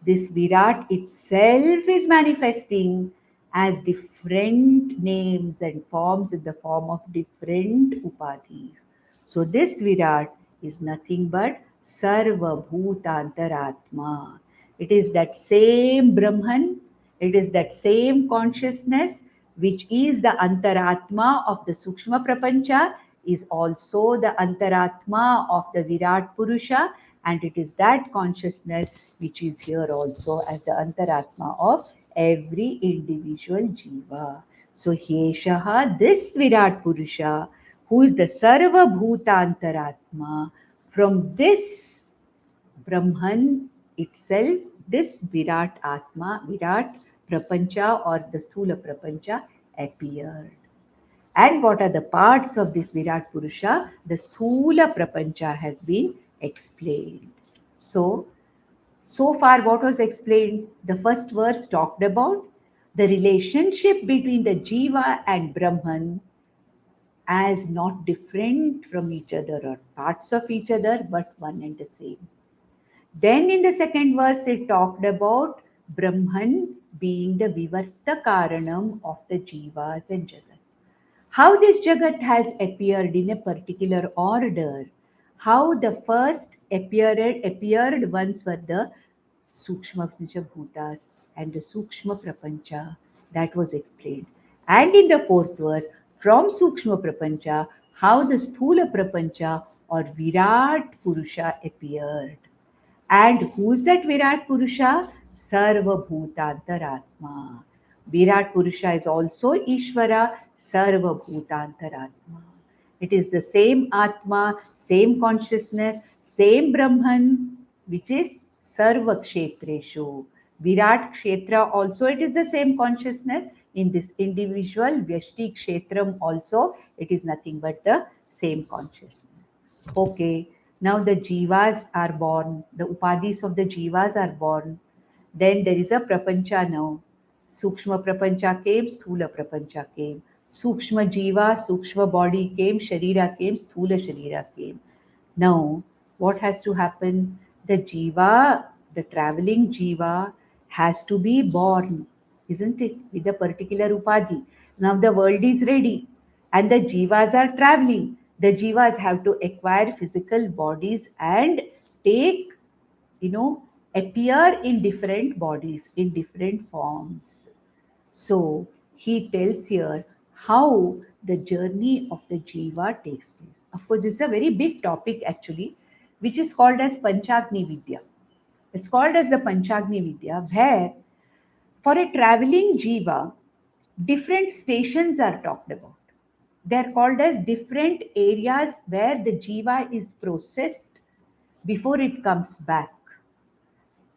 This Virat itself is manifesting as different names and forms in the form of different upadhis. So this Virat is nothing but Sarva Bhutantaratma. It is that same Brahman, it is that same consciousness which is the Antaratma of the Sukshma Prapancha, is also the Antaratma of the Virat Purusha, and it is that consciousness which is here also as the Antaratma of every individual jiva. So Hyeshaha, this Virat Purusha, who is the Sarva Bhuta Antaratma, from this Brahman itself, this Virat Atma, Virat Prapancha or the Sthula Prapancha appeared. And what are the parts of this Virat Purusha? The Sthula Prapancha has been explained. So far, what was explained? The first verse talked about the relationship between the Jiva and Brahman as not different from each other or parts of each other, but one and the same. Then in the second verse, it talked about Brahman being the Vivarta Karanam of the Jivas and Jagat. How this Jagat has appeared in a particular order, how the first appeared once were the Sukshma Bhutas and the Sukshma Prapancha, that was explained. And in the fourth verse, from Sukshma Prapancha, how the Sthula Prapancha or Virat Purusha appeared. And who's that Virat Purusha? Sarva Bhutantaratma. Virat Purusha is also Ishvara, Sarva Bhutantaratma. It is the same Atma, same consciousness, same Brahman, which is Sarva Kshetreshu. Virat Kshetra also, it is the same consciousness. In this individual Vyashti Kshetram also, it is nothing but the same consciousness. Okay, now the jivas are born, the upadhis of the jivas are born. Then there is a prapancha now. Sukshma prapancha came, sthula prapancha came. Sukshma jiva, sukshma body came, sharira came, sthula sharira came. Now, what has to happen? The jiva, the traveling jiva, has to be born, isn't it? With a particular upadhi. Now the world is ready and the jivas are traveling. The jivas have to acquire physical bodies and take, you know, appear in different bodies, in different forms. So he tells here how the journey of the jiva takes place. Of course, this is a very big topic actually, which is called as Panchagni Vidya. It's called as the Panchagni Vidya, where for a traveling jiva, different stations are talked about. They are called as different areas where the jiva is processed before it comes back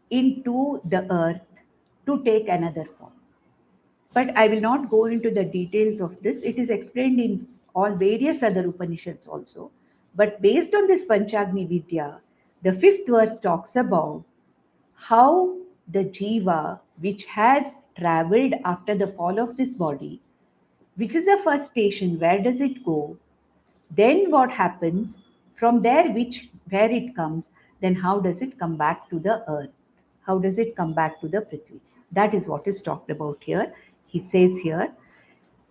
into the earth to take another form. But I will not go into the details of this. It is explained in all various other Upanishads also. But based on this Panchagni Vidya, the fifth verse talks about how the jiva, which has traveled after the fall of this body, which is the first station, where does it go? Then what happens? From there, where it comes, then how does it come back to the earth? How does it come back to the Prithvi? That is what is talked about here. He says here,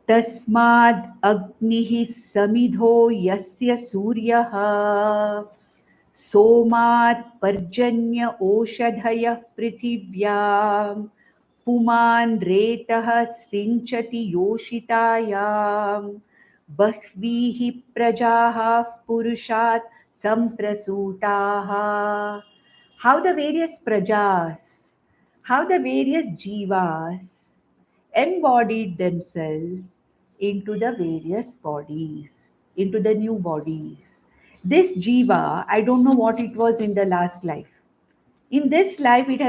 Tasmad Agnihi Samidho Yasya Suryaha Somat Parjanya Oshadhaya Prithivya Puman Retah Sinchati Yoshitayam Bahvihi Prajaha Purushat Samprasutaha. How the various prajas, how the various jivas embodied themselves into the various bodies, into the new bodies. This jiva, I don't know what it was in the last life. In this life, it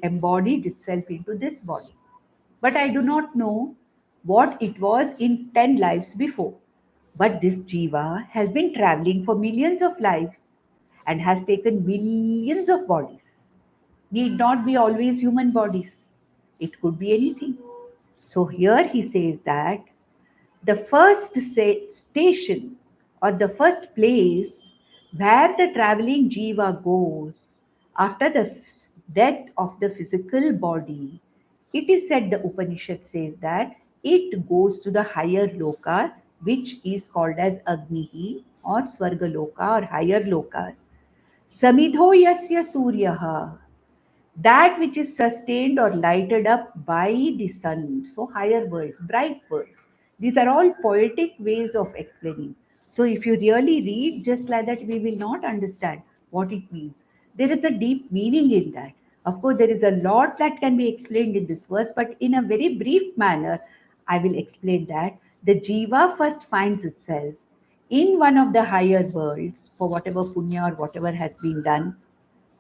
embodied itself into this body. But I do not know what it was in 10 lives before. But this jiva has been traveling for millions of lives and has taken millions of bodies. Need not be always human bodies. It could be anything. So here he says that the first station or the first place where the traveling jiva goes after the death of the physical body, it is said, the Upanishad says that it goes to the higher loka, which is called as Agnihi or Swarga Loka or higher lokas. Samidho yasya suryaha, that which is sustained or lighted up by the sun. So, higher worlds, bright worlds. These are all poetic ways of explaining. So, if you really read just like that, we will not understand what it means. There is a deep meaning in that. Of course, there is a lot that can be explained in this verse, but in a very brief manner, I will explain that. The jiva first finds itself in one of the higher worlds for whatever punya or whatever has been done.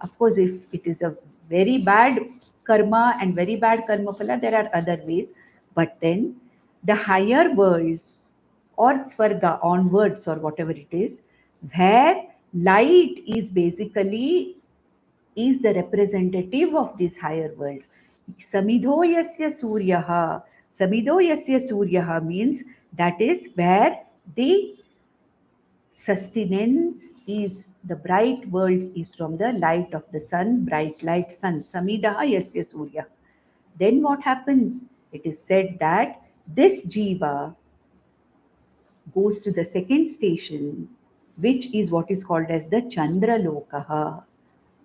Of course, if it is a very bad karma and very bad karma phala, there are other ways. But then the higher worlds or swarga onwards or whatever it is, where light is basically is the representative of these higher worlds. Samidho yasya suryaha. Samidho yasya suryaha means that is where the sustenance is the bright worlds is from the light of the sun, bright light sun. Samidaha yasya surya. Then what happens? It is said that this jiva goes to the second station, which is what is called as the Chandra Lokaha.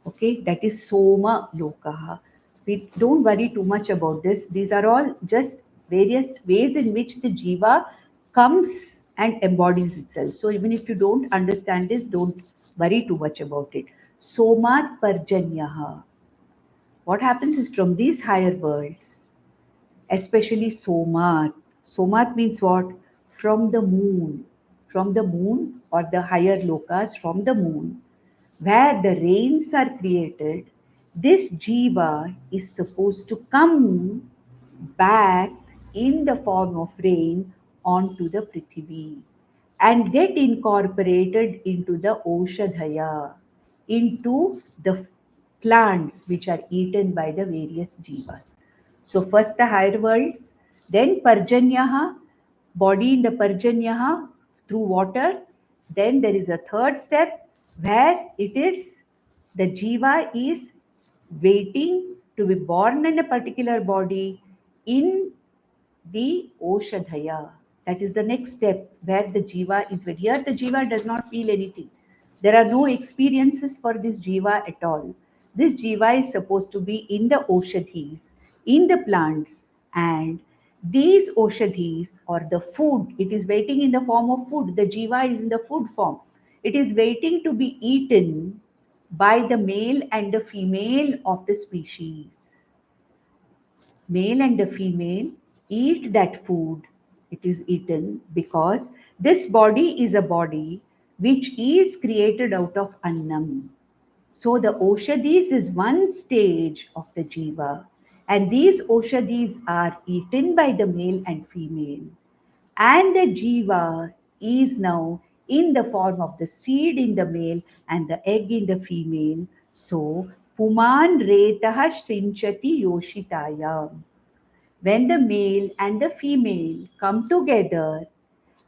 Okay, that is Soma Lokaha. We don't worry too much about this. These are all just various ways in which the jiva comes and embodies itself. So even if you don't understand this, don't worry too much about it. Somat Parjanyaha. What happens is from these higher worlds, especially Somat. Somat means what? From the moon. From the moon or the higher lokas from the moon, where the rains are created, this jiva is supposed to come back in the form of rain onto the Prithvi and get incorporated into the Oshadhaya, into the plants which are eaten by the various jivas. So first the higher worlds, then Parjanyaha, body in the Parjanyaha through water. Then there is a third step where it is the jiva is waiting to be born in a particular body in the Oshadhaya. That is the next step where the jiva is with. Here the jiva does not feel anything. There are no experiences for this jiva at all. This jiva is supposed to be in the Oshadhis, in the plants, and these Oshadhis or the food, it is waiting in the form of food. The jiva is in the food form. It is waiting to be eaten by the male and the female of the species. Male and the female eat that food. It is eaten because this body is a body which is created out of annam. So the oshadis is one stage of the jiva, and these oshadis are eaten by the male and female. And the jiva is now in the form of the seed in the male and the egg in the female. So puman retah sinchati yoshitayam, when the male and the female come together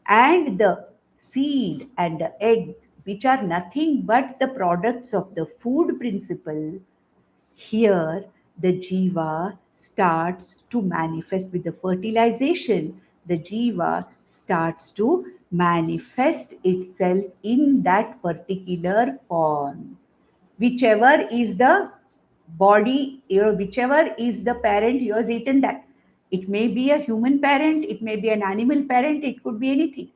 and the seed and the egg, which are nothing but the products of the food principle, here the jiva starts to manifest with the fertilization. The jiva starts to manifest itself in that particular form. Whichever is the body, whichever is the parent who has eaten that. It may be a human parent, it may be an animal parent, it could be anything.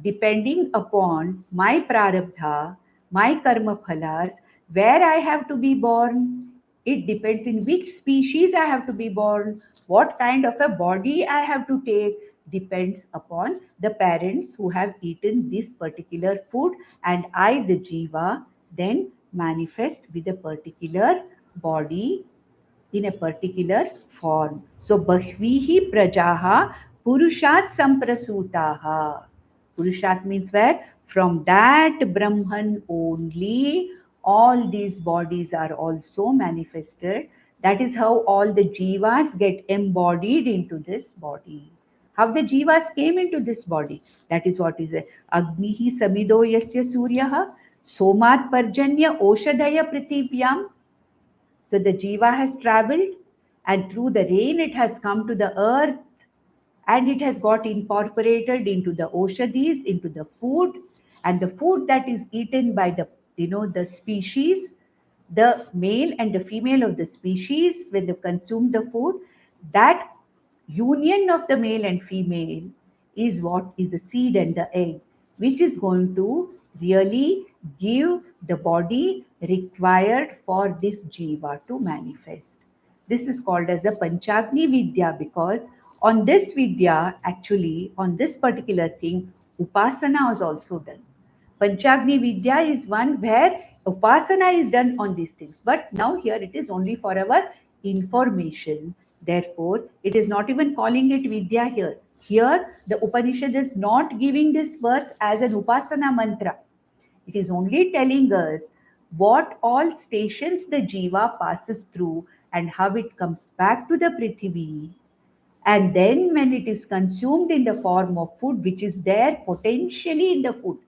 Depending upon my prarabdha, my karma phalas, where I have to be born, it depends in which species I have to be born, what kind of a body I have to take, depends upon the parents who have eaten this particular food, and I, the jiva, then manifest with a particular body in a particular form. So Bahvihi Prajaha Purushat Samprasutaha. Purushat means where? From that Brahman only all these bodies are also manifested. That is how all the jivas get embodied into this body. How the jivas came into this body. That is what is it. Agnihi Samido Yasya Suryaha Somat Parjanya Oshadaya Prithivyam. So the jiva has traveled, and through the rain it has come to the earth, and it has got incorporated into the oshadis, into the food, and the food that is eaten by the the species, the male and the female of the species, when they consume the food, that union of the male and female is what is the seed and the egg, which is going to really give the body required for this jiva to manifest. This is called as the Panchagni Vidya, because on this Vidya, actually, on this particular thing, Upasana is also done. Panchagni Vidya is one where Upasana is done on these things. But now here it is only for our information. Therefore, it is not even calling it Vidya here. Here, the Upanishad is not giving this verse as an Upasana mantra. It is only telling us what all stations the jiva passes through and how it comes back to the Prithvi. And then, when it is consumed in the form of food, which is there potentially in the food,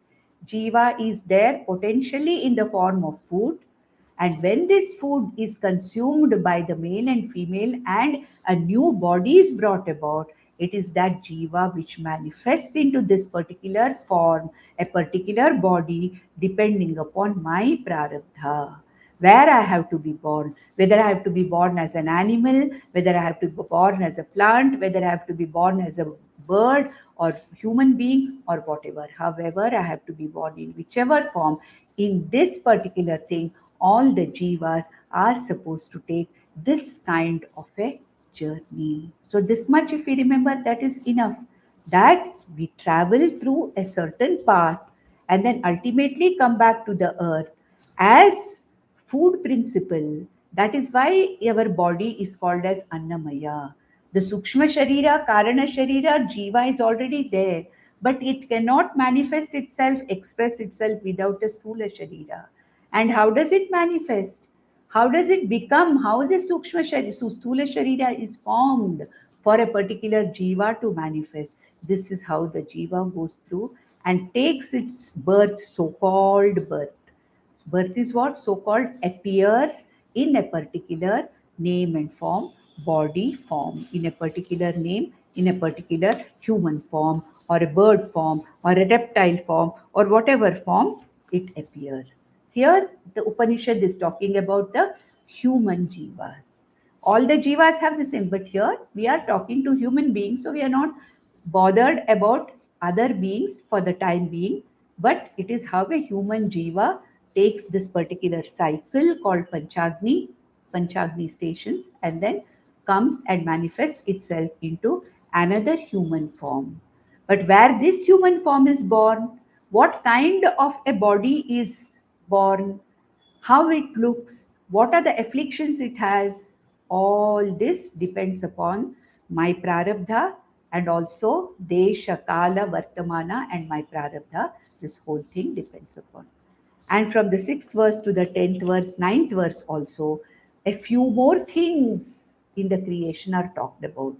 jiva is there potentially in the form of food. And when this food is consumed by the male and female and a new body is brought about, it is that jiva which manifests into this particular form, a particular body, depending upon my prarabdha. Where I have to be born, whether I have to be born as an animal, whether I have to be born as a plant, whether I have to be born as a bird or human being or whatever. However, I have to be born in whichever form, in this particular thing, all the jivas are supposed to take this kind of a journey. So, this much, if we remember, that is enough. That we travel through a certain path and then ultimately come back to the earth as food principle. That is why our body is called as Annamaya. The Sukshma Sharira, Karana Sharira, Jiva is already there, but it cannot manifest itself, express itself without a Sthula Sharira. And how does it manifest? How does it become? How the Sukshma Sharira, Sthula Sharira is formed for a particular Jiva to manifest? This is how the Jiva goes through and takes its birth, so called birth. Birth is what? So called appears in a particular name and form, body form, in a particular name, in a particular human form, or a bird form, or a reptile form, or whatever form it appears. Here, the Upanishad is talking about the human jivas. All the jivas have the same, but here we are talking to human beings, so we are not bothered about other beings for the time being, but it is how a human jiva takes this particular cycle called Panchagni stations, and then comes and manifests itself into another human form. But where this human form is born, what kind of a body is born, how it looks, what are the afflictions it has, all this depends upon my prarabdha, and also desha, kala, vartamana, and my prarabdha. This whole thing depends upon. And from the 6th verse to the 10th verse, 9th verse also, a few more things in the creation are talked about.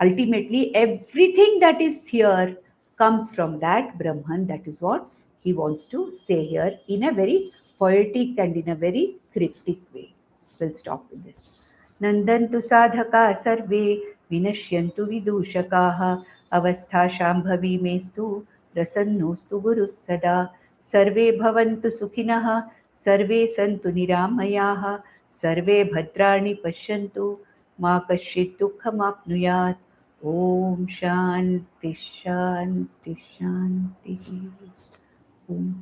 Ultimately, everything that is here comes from that Brahman. That is what he wants to say here in a very poetic and in a very cryptic way. We'll stop with this. नन्दन्तु sadhaka सर्वे विनश्यन्तु विदूषकाः अवस्थाशाम्भवी मेस्तु प्रसन्नोऽस्तु गुरुः सदा सर्वे भवन्तु सुखिनः सर्वे सन्तु निरामयाः सर्वे भद्राणि पश्यन्तु मा कश्चित् दुःखमाप्नुयात् ॐ शान्ति शान्ति शान्तिः ॐ